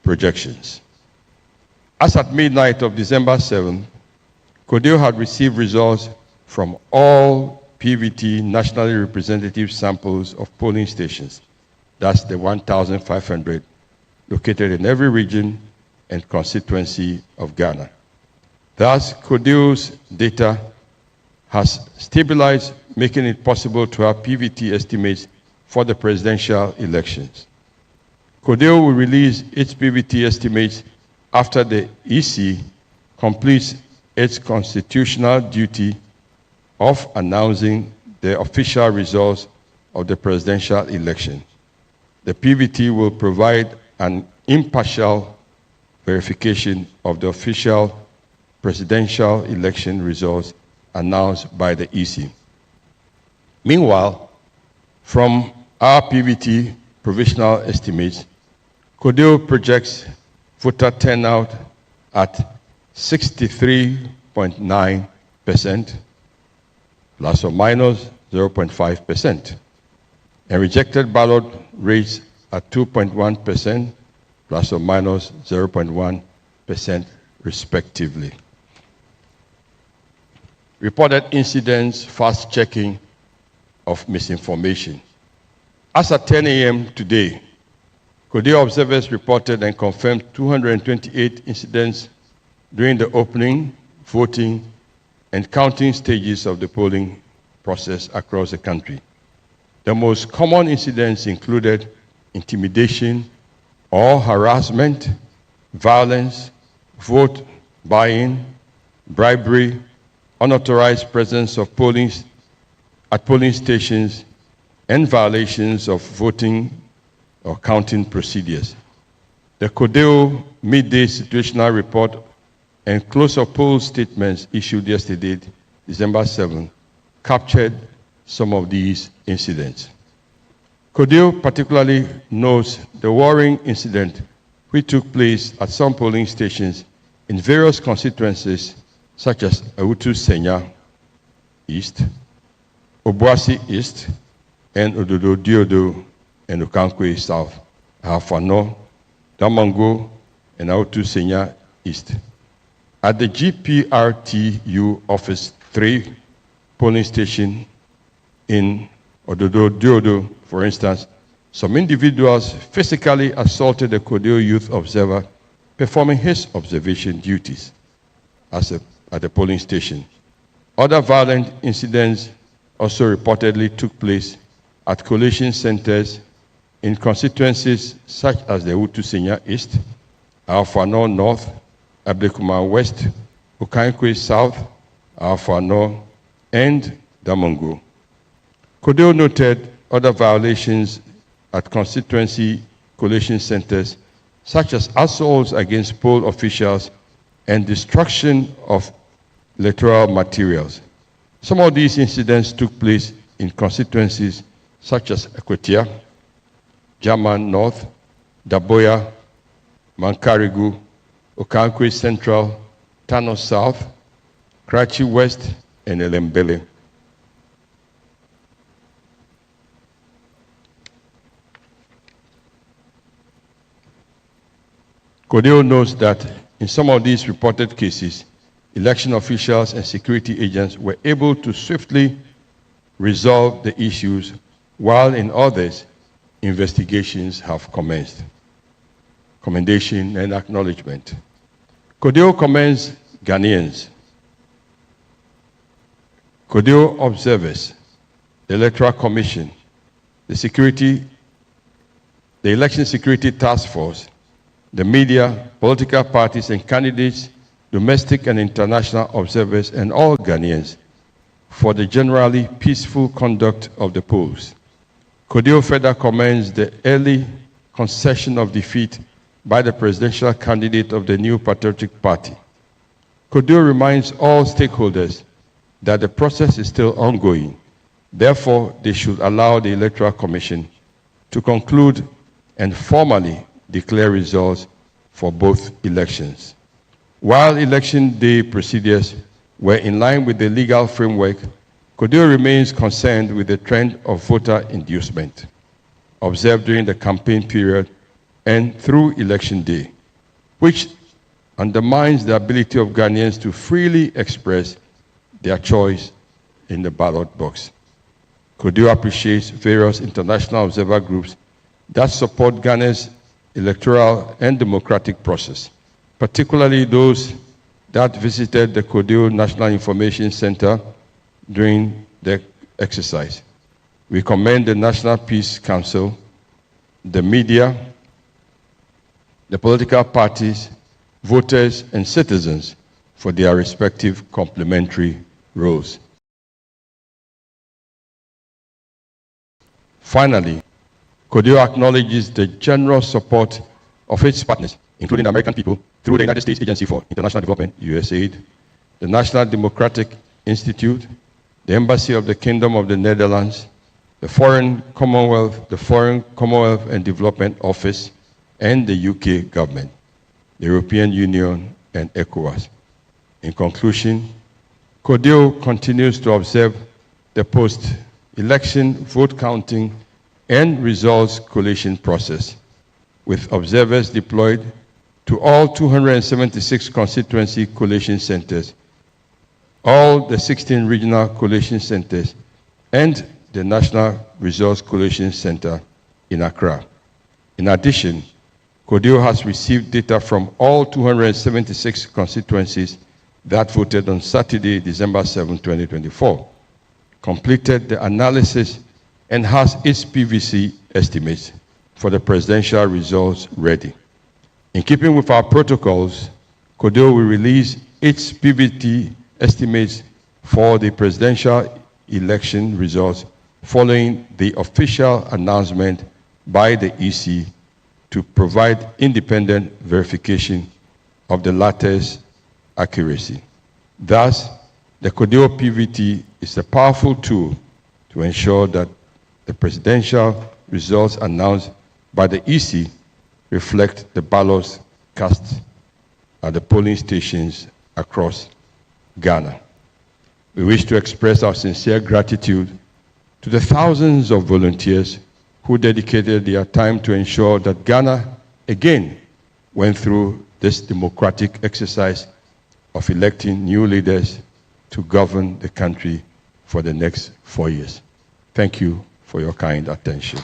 projections. As at midnight of December 7, CODEO had received results from all PVT nationally representative samples of polling stations. That's the 1,500 located in every region and constituency of Ghana. Thus, CODEO's data has stabilized, making it possible to have PVT estimates for the presidential elections. CODEO will release its PVT estimates after the EC completes its constitutional duty of announcing the official results of the presidential election. The PVT will provide an impartial verification of the official presidential election results announced by the EC. Meanwhile, from our PVT provisional estimates, CODEO projects voter turnout at 63.9%, plus or minus 0.5%, and rejected ballot rates at 2.1%, plus or minus 0.1%, respectively. Reported incidents, fast-checking of misinformation. As at 10 a.m. today, CODEO observers reported and confirmed 228 incidents during the opening, voting, and counting stages of the polling process across the country. The most common incidents included intimidation or harassment, violence, vote buying, bribery, unauthorized presence of at polling stations, and violations of voting or counting procedures. The CODEO midday situational report and close-up poll statements issued yesterday, December 7, captured some of these incidents. CODEO particularly notes the worrying incident which took place at some polling stations in various constituencies such as Awutu Senya East, Obuasi East, and Ododo Diodo and Okankwe South, Ahafano, Damango, and Awutu Senya East. At the GPRTU Office 3 polling station in Ododo Diodo, for instance, some individuals physically assaulted a CODEO youth observer performing his observation duties at the polling station. Other violent incidents also reportedly took place at collation centers in constituencies such as the Awutu Senya East, Ahafano North, Ablekuma West, Okankwe South, Ahafano, and Damongo. CODEO noted other violations at constituency collation centers, such as assaults against poll officials and destruction of electoral materials. Some of these incidents took place in constituencies such as Ekwetia, German North, Daboya, Mankarigu, Okankwe Central, Tano South, Karachi West, and Elembele. CODEO notes that in some of these reported cases, election officials and security agents were able to swiftly resolve the issues, while in others, investigations have commenced. Commendation and acknowledgement. CODEO commends Ghanaians, CODEO observers, the Electoral Commission, the Election Security Task Force, the media, political parties and candidates, domestic and international observers, and all Ghanaians for the generally peaceful conduct of the polls. CODEO further commends the early concession of defeat by the presidential candidate of the New Patriotic Party. CODEO reminds all stakeholders that the process is still ongoing. Therefore, they should allow the Electoral Commission to conclude and formally declare results for both elections. While election day procedures were in line with the legal framework, CODEO remains concerned with the trend of voter inducement observed during the campaign period and through Election Day, which undermines the ability of Ghanaians to freely express their choice in the ballot box. CODEO appreciates various international observer groups that support Ghana's electoral and democratic process, particularly those that visited the CODEO National Information Center during the exercise. We commend the National Peace Council, the media, the political parties, voters, and citizens for their respective complementary roles. Finally, CODEO acknowledges the general support of its partners, including the American people, through the United States Agency for International Development, USAID, the National Democratic Institute, the Embassy of the Kingdom of the Netherlands, the Foreign Commonwealth and Development Office, and the UK government, the European Union, and ECOWAS. In conclusion, CODEO continues to observe the post-election vote counting and results collation process, with observers deployed to all 276 constituency collation centers, all the 16 regional collation centers, and the National Results Collation Center in Accra. In addition, CODEO has received data from all 276 constituencies that voted on Saturday, December 7, 2024, completed the analysis, and has its PVC estimates for the presidential results ready. In keeping with our protocols, CODEO will release its PVT estimates for the presidential election results following the official announcement by the EC to provide independent verification of the latter's accuracy. Thus, the CODEO PVT is a powerful tool to ensure that the presidential results announced by the EC reflect the ballots cast at the polling stations across Ghana. We wish to express our sincere gratitude to the thousands of volunteers who dedicated their time to ensure that Ghana again went through this democratic exercise of electing new leaders to govern the country for the next 4 years. Thank you for your kind attention.